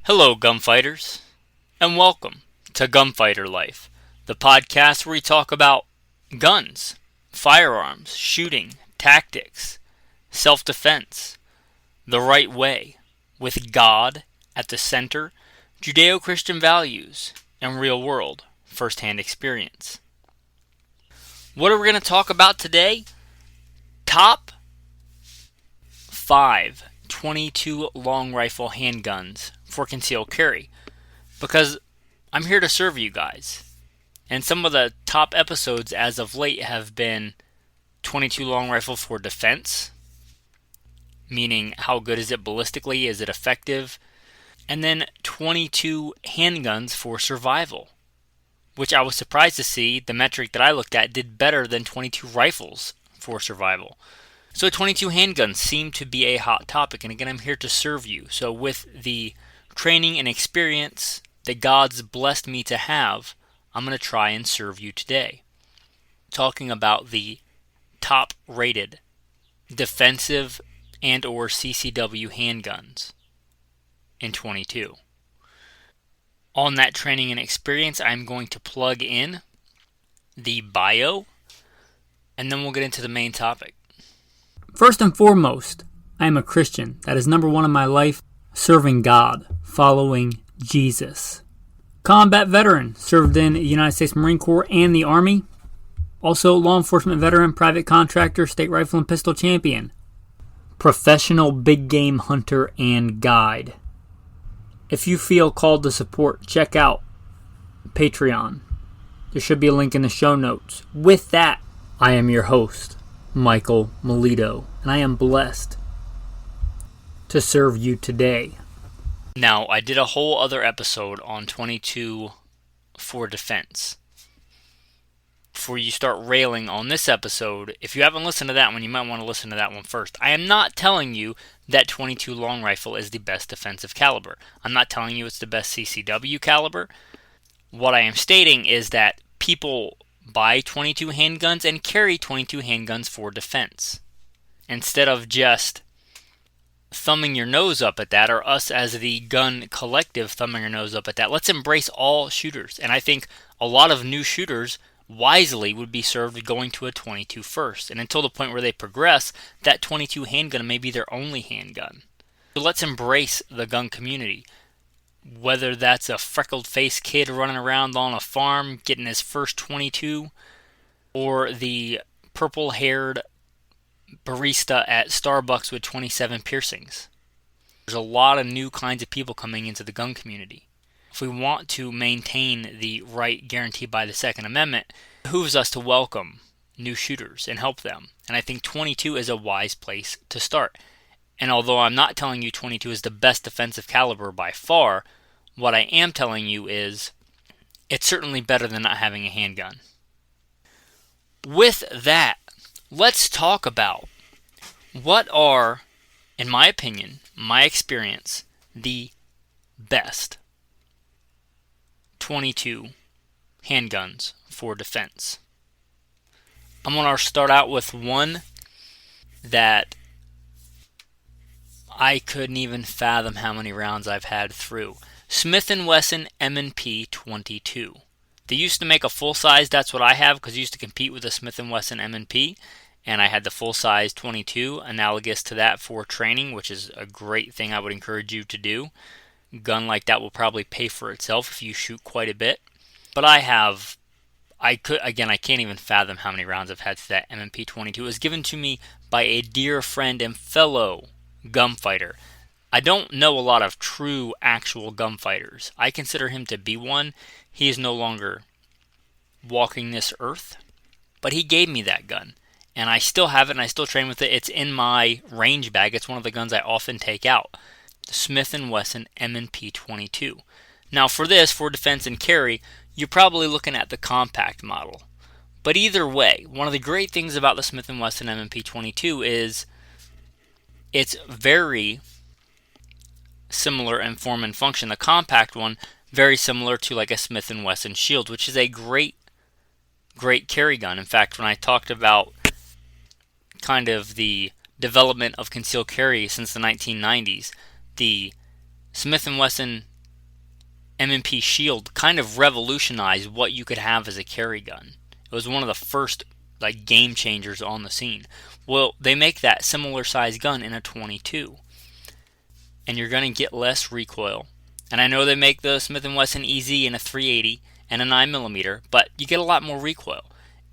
Hello, gunfighters, and welcome to Gunfighter Life, the podcast where we talk about guns, firearms, shooting, tactics, self-defense, the right way, with God at the center, Judeo-Christian values, and real-world first-hand experience. What are we going to talk about today? Top 5 .22 long rifle handguns for concealed carry, because I'm here to serve you guys. And some of the top episodes as of late have been .22 long rifle for defense, meaning how good is it ballistically, is it effective, and then .22 handguns for survival, which I was surprised to see the metric that I looked at did better than .22 rifles for survival. So .22 handguns seem to be a hot topic, and again, I'm here to serve you. So with the training and experience that God's blessed me to have, I'm going to try and serve you today. Talking about the top-rated defensive and or C.C.W. handguns in .22. On that training and experience, I'm going to plug in the bio, and then we'll get into the main topic. First and foremost, I am a Christian. That is number one in my life, serving God, following Jesus. Combat veteran, served in the United States Marine Corps and the Army. Also law enforcement veteran, private contractor, state rifle and pistol champion. Professional big game hunter and guide. If you feel called to support, check out Patreon. There should be a link in the show notes. With that, I am your host, Michael Milito, and I am blessed to serve you today. Now, I did a whole other episode on .22 for defense. Before you start railing on this episode, if you haven't listened to that one, you might want to listen to that one first. I am not telling you that .22 long rifle is the best defensive caliber. I'm not telling you it's the best C.C.W. caliber. What I am stating is that people buy .22 handguns and carry .22 handguns for defense. Instead of just thumbing your nose up at that, or us as the gun collective thumbing our nose up at that, let's embrace all shooters. And I think a lot of new shooters wisely would be served going to a .22 first. And until the point where they progress, that .22 handgun may be their only handgun. So let's embrace the gun community. Whether that's a freckled-faced kid running around on a farm getting his first .22, or the purple-haired barista at Starbucks with 27 piercings. There's a lot of new kinds of people coming into the gun community. If we want to maintain the right guaranteed by the Second Amendment, it behooves us to welcome new shooters and help them. And I think .22 is a wise place to start. And although I'm not telling you .22 is the best defensive caliber by far, what I am telling you is it's certainly better than not having a handgun. With that, let's talk about what are, in my opinion, my experience, the best .22 handguns for defense. I'm going to start out with one that I couldn't even fathom how many rounds I've had through. Smith & Wesson M&P 22. They used to make a full-size, that's what I have, because I used to compete with the Smith & Wesson M&P, and I had the full-size 22, analogous to that for training, which is a great thing I would encourage you to do. A gun like that will probably pay for itself if you shoot quite a bit. But I can't even fathom how many rounds I've had to that M&P 22. It was given to me by a dear friend and fellow gunfighter. I don't know a lot of true, actual gunfighters. I consider him to be one. He is no longer walking this earth. But he gave me that gun. And I still have it, and I still train with it. It's in my range bag. It's one of the guns I often take out. The Smith & Wesson M&P 22. Now for this, for defense and carry, you're probably looking at the compact model. But either way, one of the great things about the Smith & Wesson M&P 22 is it's very similar in form and function. The compact one, very similar to like a Smith & Wesson Shield, which is a great carry gun. In fact, when I talked about kind of the development of concealed carry since the 1990s, the Smith & Wesson M&P Shield kind of revolutionized what you could have as a carry gun. It was one of the first like game changers on the scene. Well, they make that similar size gun in a 22, and you're going to get less recoil. And I know they make the Smith & Wesson EZ in a 380 and a 9mm, but you get a lot more recoil,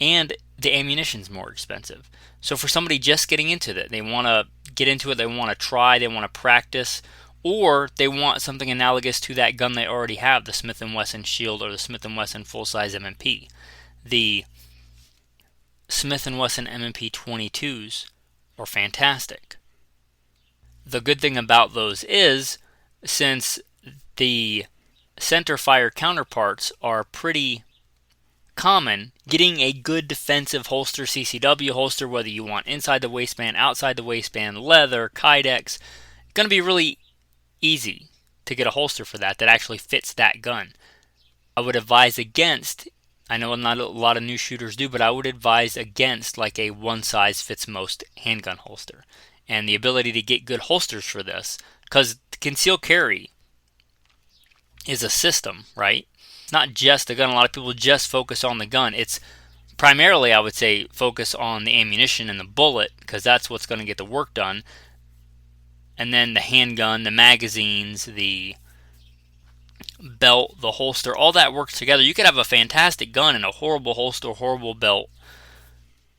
and the ammunition's more expensive. So for somebody just getting into it, they want to get into it, they want to try, they want to practice, or they want something analogous to that gun they already have, the Smith & Wesson Shield or the Smith & Wesson full-size M&P. The Smith & Wesson M&P 22s are fantastic. The good thing about those is, since the center fire counterparts are pretty common, getting a good defensive holster, C.C.W. holster, whether you want inside the waistband, outside the waistband, leather, Kydex, going to be really easy to get a holster for that actually fits that gun. I would advise against, I know not a lot of new shooters do, but I would advise against like a one size fits most handgun holster. And the ability to get good holsters for this, because concealed carry is a system, right? It's not just a gun. A lot of people just focus on the gun. It's primarily, I would say, focus on the ammunition and the bullet, because that's what's going to get the work done. And then the handgun, the magazines, the belt, the holster, all that works together. You could have a fantastic gun and a horrible holster, horrible belt.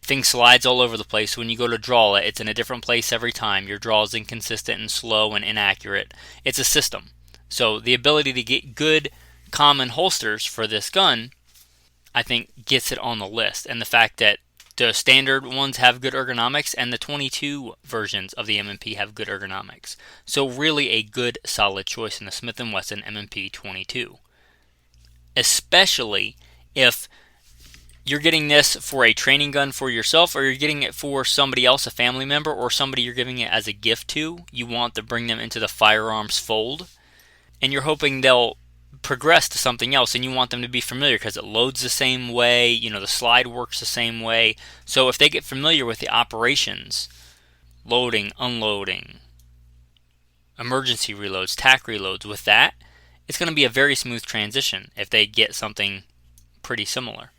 Thing slides all over the place. When you go to draw it, it's in a different place every time. Your draw is inconsistent and slow and inaccurate. It's a system. So the ability to get good common holsters for this gun, I think, gets it on the list. And the fact that the standard ones have good ergonomics and the 22 versions of the M&P have good ergonomics. So really a good solid choice in the Smith & Wesson M&P 22. Especially if you're getting this for a training gun for yourself, or you're getting it for somebody else, a family member, or somebody you're giving it as a gift to. You want to bring them into the firearms fold, and you're hoping they'll progress to something else, and you want them to be familiar because it loads the same way, the slide works the same way. So if they get familiar with the operations, loading, unloading, emergency reloads, tac reloads, with that, it's going to be a very smooth transition if they get something pretty similar.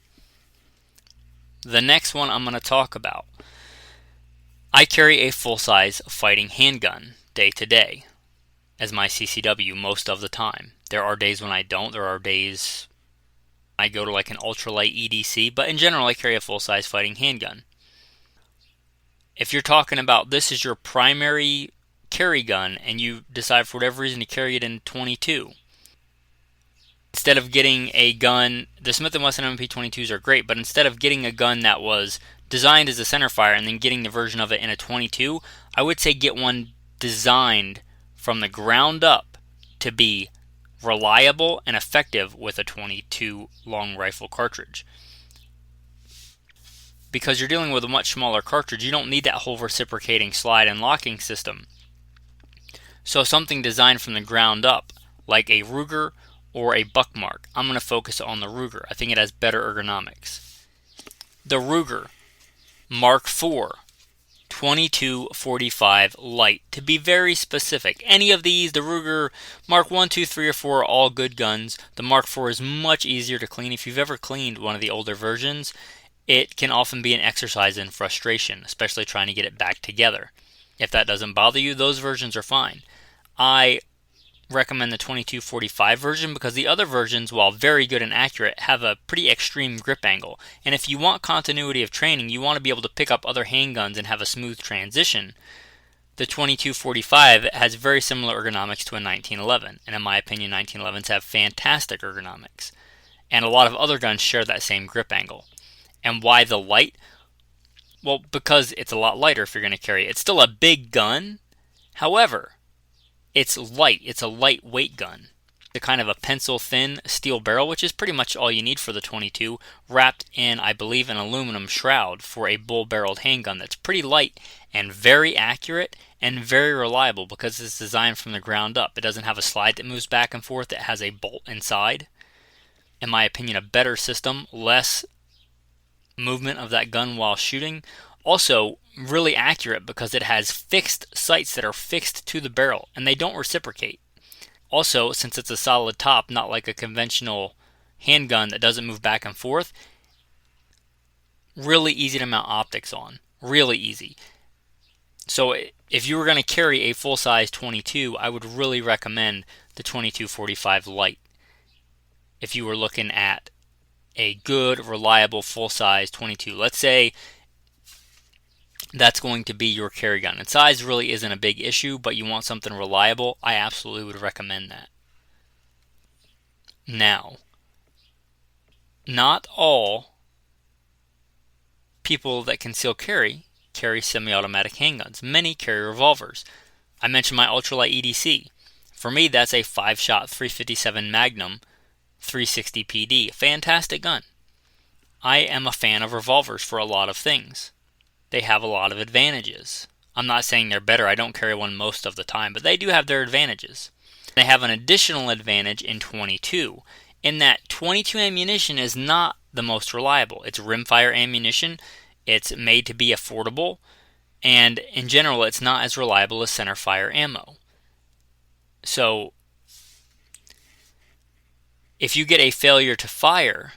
The next one I'm going to talk about. I carry a full-size fighting handgun day to day as my C.C.W. most of the time. There are days when I don't. There are days I go to like an ultralight EDC, but in general I carry a full-size fighting handgun. If you're talking about this is your primary carry gun and you decide for whatever reason to carry it in 22, instead of getting a gun, the Smith & Wesson M&P 22s are great, but instead of getting a gun that was designed as a centerfire and then getting the version of it in a 22, I would say get one designed from the ground up to be reliable and effective with a 22 long rifle cartridge. Because you're dealing with a much smaller cartridge, you don't need that whole reciprocating slide and locking system. So something designed from the ground up, like a Ruger or a Buckmark. I'm going to focus on the Ruger. I think it has better ergonomics. The Ruger Mark IV 2245 Light, to be very specific. Any of these, the Ruger Mark 1, 2, 3, or 4 are all good guns. The Mark IV is much easier to clean. If you've ever cleaned one of the older versions, it can often be an exercise in frustration, especially trying to get it back together. If that doesn't bother you, those versions are fine. I recommend the 2245 version because the other versions, while very good and accurate, have a pretty extreme grip angle. And if you want continuity of training, you want to be able to pick up other handguns and have a smooth transition. The 2245 has very similar ergonomics to a 1911, and in my opinion, 1911s have fantastic ergonomics. And a lot of other guns share that same grip angle. And why the light? Well, because it's a lot lighter if you're going to carry it. It's still a big gun. However, it's light. It's a lightweight gun. The kind of a pencil-thin steel barrel, which is pretty much all you need for the 22, wrapped in, I believe, an aluminum shroud for a bull-barreled handgun that's pretty light and very accurate and very reliable because it's designed from the ground up. It doesn't have a slide that moves back and forth. It has a bolt inside. In my opinion, a better system, less movement of that gun while shooting. Also, really accurate because it has fixed sights that are fixed to the barrel, and they don't reciprocate. Also, since it's a solid top, not like a conventional handgun that doesn't move back and forth, really easy to mount optics on. Really easy. So if you were going to carry a full-size 22, I would really recommend the 2245 Lite. If you were looking at a good, reliable, full-size 22. Let's say that's going to be your carry gun. And size really isn't a big issue, but you want something reliable, I absolutely would recommend that. Now, not all people that conceal carry semi-automatic handguns. Many carry revolvers. I mentioned my ultralight EDC. For me, that's a 5-shot 357 Magnum 360 PD. Fantastic gun. I am a fan of revolvers for a lot of things. They have a lot of advantages. I'm not saying they're better. I don't carry one most of the time, but they do have their advantages. They have an additional advantage in 22, in that 22 ammunition is not the most reliable. It's rimfire ammunition. It's made to be affordable, and in general, it's not as reliable as centerfire ammo. So, if you get a failure to fire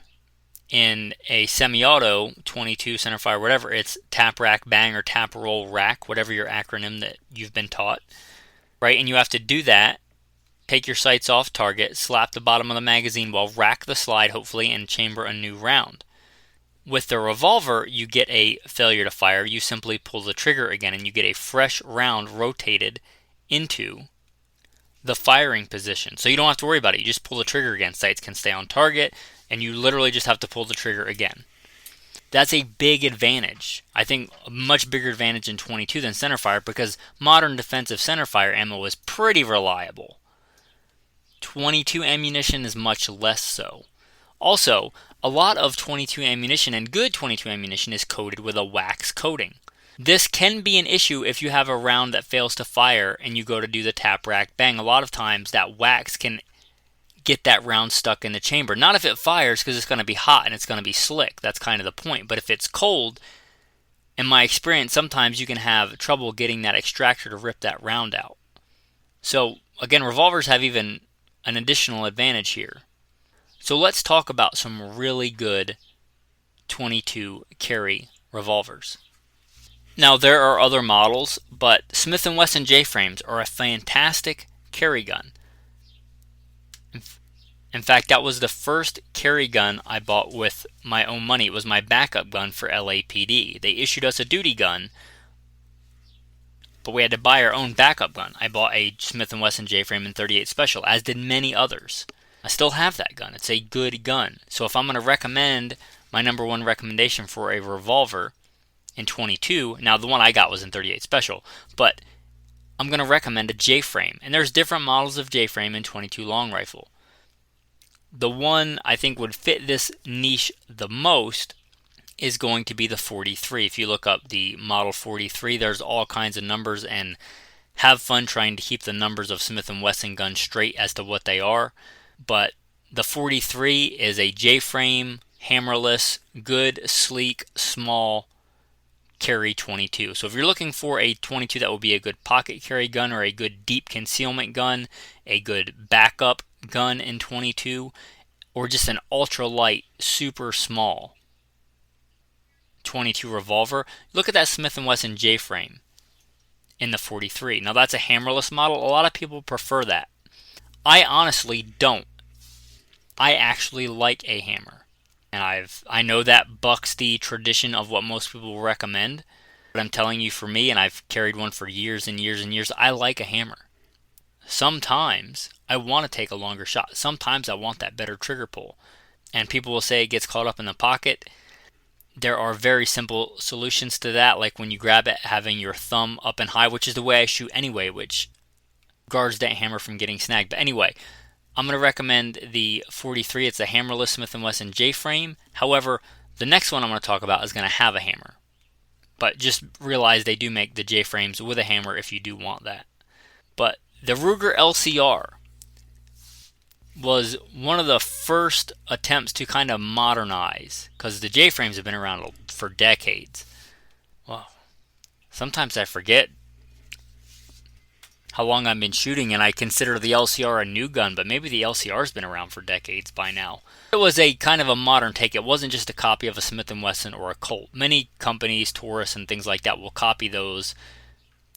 in a semi-auto 22 centerfire, whatever, it's tap rack bang or tap roll rack, whatever your acronym that you've been taught, right? And you have to do that, take your sights off target, slap the bottom of the magazine well, rack the slide hopefully, and chamber a new round. With the revolver, you get a failure to fire. You simply pull the trigger again and you get a fresh round rotated into the firing position. So you don't have to worry about it. You just pull the trigger again. Sights can stay on target and you literally just have to pull the trigger again. That's a big advantage. I think a much bigger advantage in 22 than centerfire because modern defensive centerfire ammo is pretty reliable. 22 ammunition is much less so. Also, a lot of 22 ammunition and good 22 ammunition is coated with a wax coating. This can be an issue if you have a round that fails to fire and you go to do the tap rack bang. A lot of times that wax can get that round stuck in the chamber. Not if it fires because it's going to be hot and it's going to be slick. That's kind of the point. But if it's cold, in my experience, sometimes you can have trouble getting that extractor to rip that round out. So again, revolvers have even an additional advantage here. So let's talk about some really good 22 carry revolvers. Now there are other models, but Smith & Wesson J-frames are a fantastic carry gun. In fact, that was the first carry gun I bought with my own money. It was my backup gun for LAPD. They issued us a duty gun, but we had to buy our own backup gun. I bought a Smith & Wesson J-frame in 38 Special, as did many others. I still have that gun. It's a good gun. So if I'm going to recommend my number one recommendation for a revolver in 22, now the one I got was in 38 Special, but I'm going to recommend a J-frame. And there's different models of J-frame in 22 long rifle. The one I think would fit this niche the most is going to be the 43. If you look up the model 43, there's all kinds of numbers, and have fun trying to keep the numbers of Smith & Wesson guns straight as to what they are. But the 43 is a J-frame, hammerless, good, sleek, small carry 22. So if you're looking for a 22 that will be a good pocket carry gun or a good deep concealment gun, a good backup gun in 22, or just an ultra light, super small 22 revolver, look at that Smith & Wesson J-frame in the 43. Now that's a hammerless model. A lot of people prefer that. I honestly don't. I actually like a hammer. And I know that bucks the tradition of what most people recommend. But I'm telling you, for me, and I've carried one for years and years and years, I like a hammer. Sometimes I want to take a longer shot. Sometimes I want that better trigger pull. And people will say it gets caught up in the pocket. There are very simple solutions to that, like when you grab it, having your thumb up and high, which is the way I shoot anyway, which guards that hammer from getting snagged. But anyway, I'm going to recommend the 43. It's a hammerless Smith & Wesson J-frame. However, the next one I'm going to talk about is going to have a hammer. But just realize they do make the J-frames with a hammer if you do want that. But the Ruger LCR was one of the first attempts to kind of modernize, because the J-frames have been around for decades. Well, sometimes I forget how long I've been shooting, and I consider the LCR a new gun, but maybe the LCR's been around for decades by now. It was a kind of a modern take. It wasn't just a copy of a Smith & Wesson or a Colt. Many companies, Taurus and things like that, will copy those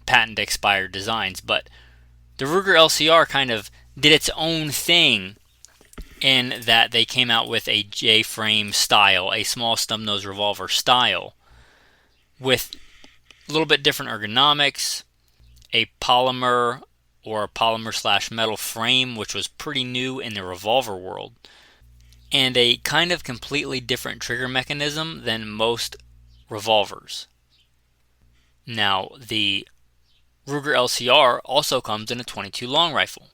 patent expired designs, but the Ruger LCR kind of did its own thing in that they came out with a J-frame style, a small stub nose revolver style, with a little bit different ergonomics, a polymer or a polymer/metal frame, which was pretty new in the revolver world, and a kind of completely different trigger mechanism than most revolvers. Now, the Ruger LCR also comes in a .22 long rifle.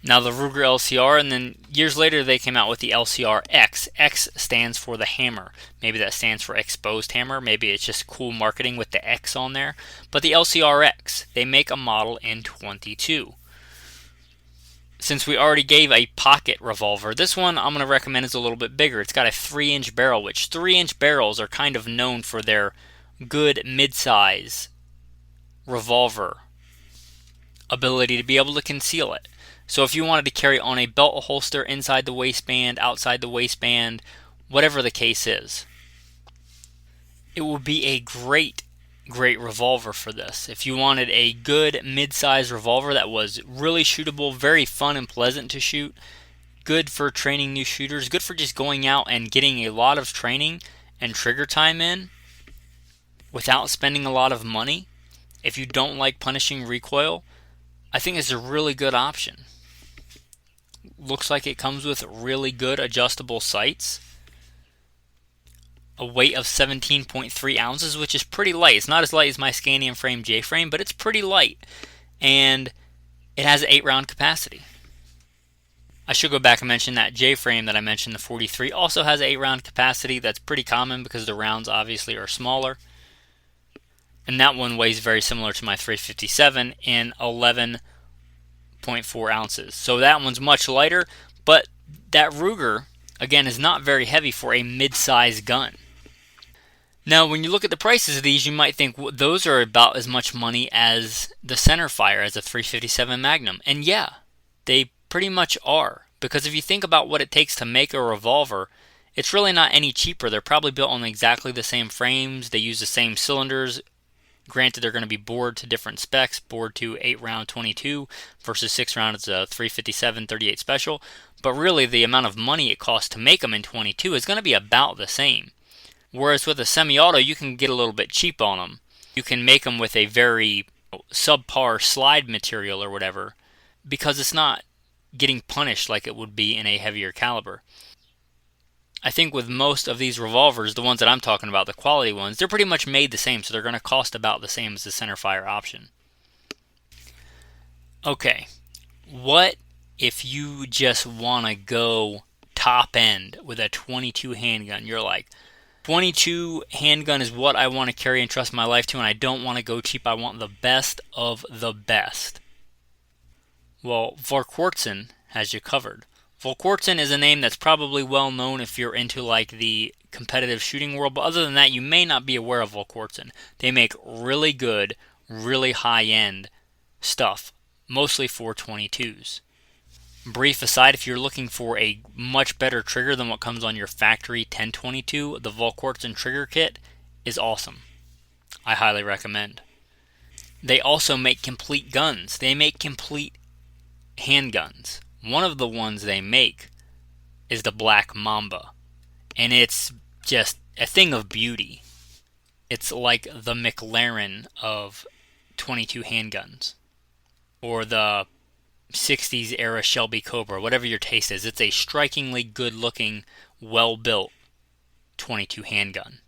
Now, the Ruger LCR, and then years later they came out with the LCR X. X stands for the hammer. Maybe that stands for exposed hammer. Maybe it's just cool marketing with the X on there. But the LCR X, they make a model in .22. Since we already gave a pocket revolver, this one I'm going to recommend is a little bit bigger. It's got a 3-inch barrel, which 3-inch barrels are kind of known for their good mid-size revolver ability to be able to conceal it. So if you wanted to carry on a belt holster inside the waistband, outside the waistband, whatever the case is, it would be a great revolver for this. If you wanted a good mid-size revolver that was really shootable, very fun and pleasant to shoot, good for training new shooters, good for just going out and getting a lot of training and trigger time in without spending a lot of money, if you don't like punishing recoil, I think it's a really good option. Looks like it comes with really good adjustable sights. A weight of 17.3 ounces, which is pretty light. It's not as light as my Scandium frame J-frame, but it's pretty light. And it has an 8-round capacity. I should go back and mention that J-frame that I mentioned, the 43, also has an 8-round capacity. That's pretty common because the rounds obviously are smaller. And that one weighs very similar to my 357 in 11.4 ounces. So that one's much lighter, but that Ruger, again, is not very heavy for a mid-size gun. Now, when you look at the prices of these, you might think those are about as much money as the centerfire, as a 357 Magnum. And yeah, they pretty much are. Because if you think about what it takes to make a revolver, it's really not any cheaper. They're probably built on exactly the same frames. They use the same cylinders. Granted, they're going to be bored to different specs, bored to 8-round 22 versus 6-round as a 357 38 special. But really, the amount of money it costs to make them in 22 is going to be about the same. Whereas with a semi-auto, you can get a little bit cheap on them. You can make them with a very subpar slide material or whatever, because it's not getting punished like it would be in a heavier caliber. I think with most of these revolvers, the ones that I'm talking about, the quality ones, they're pretty much made the same, so they're going to cost about the same as the centerfire option. Okay, what if you just want to go top end with a 22 handgun? You're like, 22 handgun is what I want to carry and trust my life to, and I don't want to go cheap. I want the best of the best. Well, Vorkwartzen has you covered. Vorkwartzen is a name that's probably well known if you're into like the competitive shooting world, but other than that, you may not be aware of Vorkwartzen. They make really good, really high-end stuff, mostly for 22s. Brief aside, if you're looking for a much better trigger than what comes on your factory 1022, the Vorkwartzen trigger kit is awesome. I highly recommend. They also make complete guns. They make complete handguns. One of the ones they make is the Black Mamba, and it's just a thing of beauty. It's like the McLaren of 22 handguns, or the 60s era Shelby Cobra, whatever your taste is. It's a strikingly good looking, well built 22 handgun.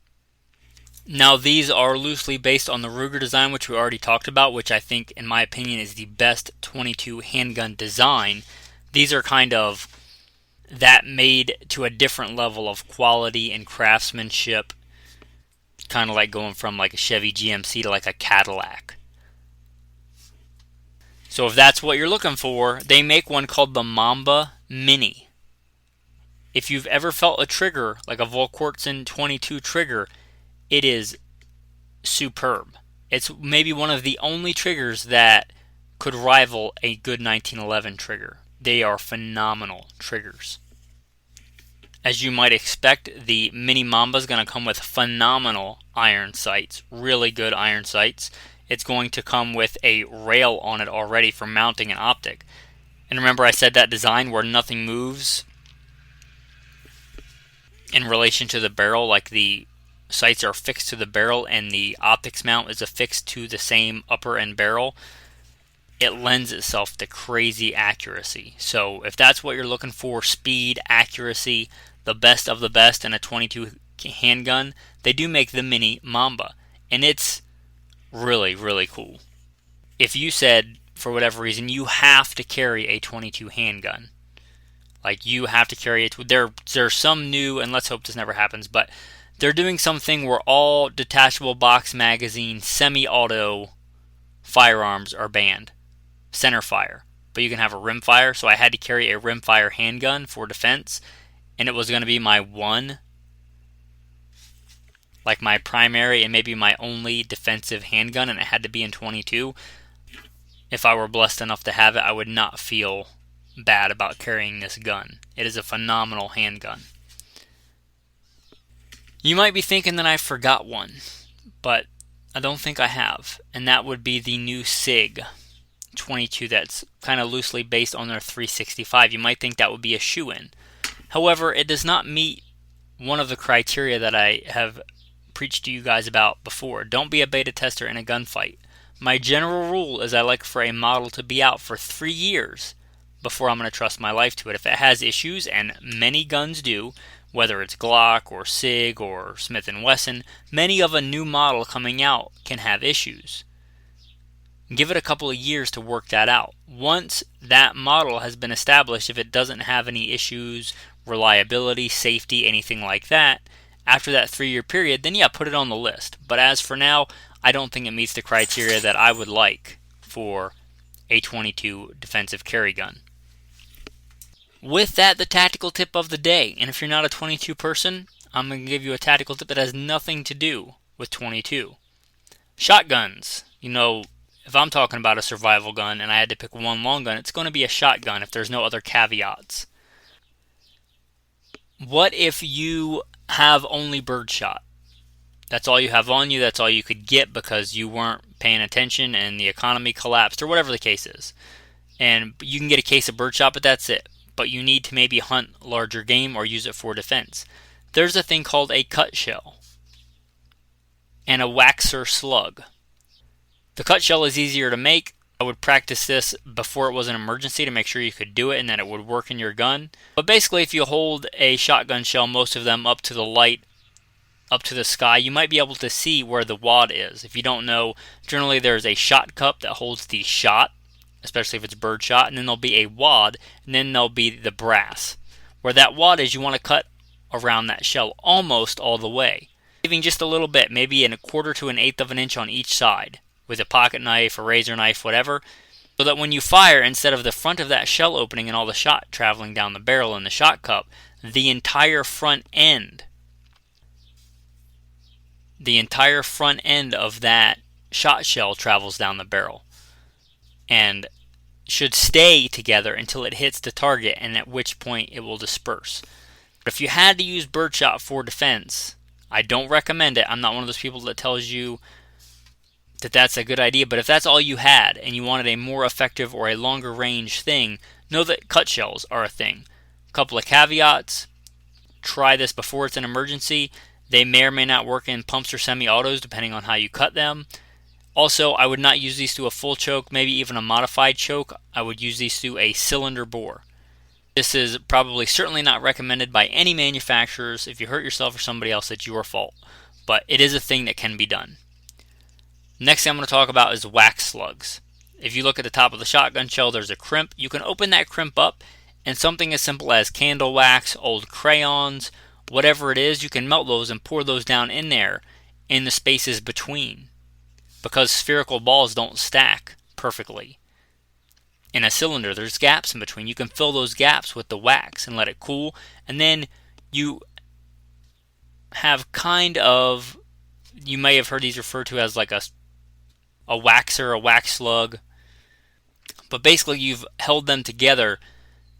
Now, these are loosely based on the Ruger design, which we already talked about, which I think, in my opinion, is the best 22 handgun design. These are kind of that made to a different level of quality and craftsmanship, kind of like going from like a Chevy GMC to like a Cadillac. So if that's what you're looking for, they make one called the Mamba Mini. If you've ever felt a trigger, like a Vorkwartzen 22 trigger, it is superb. It's maybe one of the only triggers that could rival a good 1911 trigger. They are phenomenal triggers. As you might expect, the Mini Mamba is going to come with phenomenal iron sights, really good iron sights. It's going to come with a rail on it already for mounting an optic. And remember I said that design where nothing moves in relation to the barrel, like the sights are fixed to the barrel and the optics mount is affixed to the same upper end barrel. It lends itself to crazy accuracy. So if that's what you're looking for, speed, accuracy, the best of the best in a 22 handgun, they do make the Mini Mamba, and it's really, really cool. If you said, for whatever reason, you have to carry a 22 handgun, like you have to carry it, there's some new, and let's hope this never happens, but they're doing something where all detachable box magazine semi-auto firearms are banned. Center fire, but you can have a rimfire. So I had to carry a rimfire handgun for defense, and it was going to be my one, like my primary and maybe my only defensive handgun, and it had to be in 22. If I were blessed enough to have it, I would not feel bad about carrying this gun. It is a phenomenal handgun. You might be thinking that I forgot one, but I don't think I have, and that would be the new C.C.W. that's kind of loosely based on their 365. You might think that would be a shoe-in. However, it does not meet one of the criteria that I have preached to you guys about before. Don't be a beta tester in a gunfight. My general rule is I like for a model to be out for 3 years before I'm going to trust my life to it. If it has issues, and many guns do, whether it's Glock or SIG or Smith & Wesson, many of a new model coming out can have issues. Give it a couple of years to work that out. Once that model has been established, if it doesn't have any issues, reliability, safety, anything like that, after that 3-year period, then yeah, put it on the list. But as for now, I don't think it meets the criteria that I would like for a 22 defensive carry gun. With that, the tactical tip of the day. And if you're not a 22 person, I'm going to give you a tactical tip that has nothing to do with 22. Shotguns. If I'm talking about a survival gun and I had to pick one long gun, it's going to be a shotgun if there's no other caveats. What if you have only birdshot? That's all you have on you, that's all you could get because you weren't paying attention and the economy collapsed or whatever the case is. And you can get a case of birdshot, but that's it. But you need to maybe hunt larger game or use it for defense. There's a thing called a cut shell and a waxer slug. The cut shell is easier to make. I would practice this before it was an emergency to make sure you could do it and that it would work in your gun. But basically, if you hold a shotgun shell, most of them up to the light, up to the sky, you might be able to see where the wad is. If you don't know, generally there's a shot cup that holds the shot, especially if it's bird shot, and then there'll be a wad, and then there'll be the brass. Where that wad is, you want to cut around that shell almost all the way, leaving just a little bit, maybe a quarter to an eighth of an inch on each side, with a pocket knife, a razor knife, whatever, so that when you fire, instead of the front of that shell opening and all the shot traveling down the barrel in the shot cup, the entire front end of that shot shell travels down the barrel and should stay together until it hits the target, and at which point it will disperse. But if you had to use birdshot for defense, I don't recommend it. I'm not one of those people that tells you that that's a good idea, but if that's all you had and you wanted a more effective or a longer range thing, know that cut shells are a thing. A couple of caveats: try this before it's an emergency. They may or may not work in pumps or semi-autos depending on how you cut them. Also, I would not use these through a full choke, maybe even a modified choke. I would use these through a cylinder bore. This is probably certainly not recommended by any manufacturers. If you hurt yourself or somebody else, it's your fault. But it is a thing that can be done. Next thing I'm going to talk about is wax slugs. If you look at the top of the shotgun shell, there's a crimp. You can open that crimp up, and something as simple as candle wax, old crayons, whatever it is, you can melt those and pour those down in there in the spaces between, because spherical balls don't stack perfectly. In a cylinder, there's gaps in between. You can fill those gaps with the wax and let it cool, and then you have you may have heard these referred to as like a waxer, a wax slug. But basically you've held them together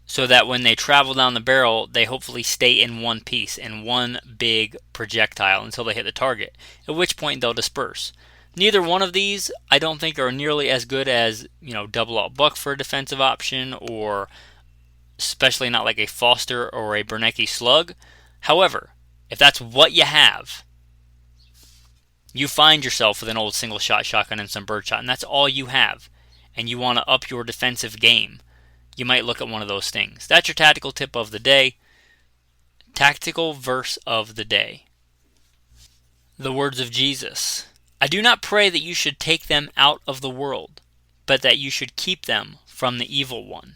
so that when they travel down the barrel, they hopefully stay in one piece, in one big projectile until they hit the target, at which point they'll disperse. Neither one of these I don't think are nearly as good as, double out buck for a defensive option, or especially not like a Foster or a Bernanke slug. However, if that's what you have, you find yourself with an old single shot shotgun and some birdshot, and that's all you have, and you want to up your defensive game, you might look at one of those things. That's your tactical tip of the day. Tactical verse of the day. The words of Jesus. I do not pray that you should take them out of the world, but that you should keep them from the evil one.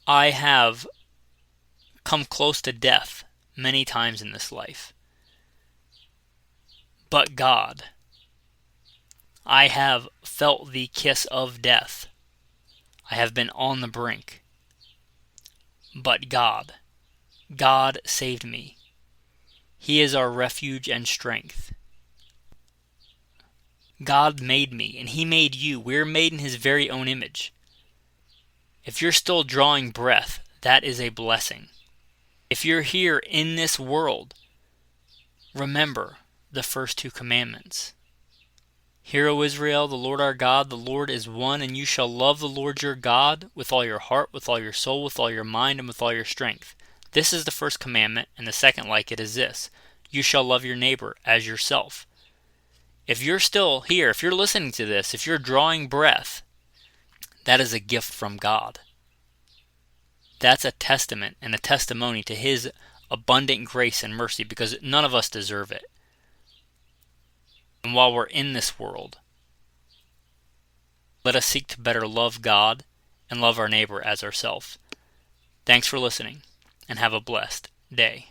I have come close to death many times in this life. But God, I have felt the kiss of death. I have been on the brink. But God saved me. He is our refuge and strength. God made me, and He made you. We're made in His very own image. If you're still drawing breath, that is a blessing. If you're here in this world, remember the first two commandments. Hear, O Israel, the Lord our God, the Lord is one, and you shall love the Lord your God with all your heart, with all your soul, with all your mind, and with all your strength. This is the first commandment, and the second like it is this: you shall love your neighbor as yourself. If you're still here, if you're listening to this, if you're drawing breath, that is a gift from God. That's a testament and a testimony to His abundant grace and mercy, because none of us deserve it. And while we're in this world, let us seek to better love God and love our neighbor as ourselves. Thanks for listening, and have a blessed day.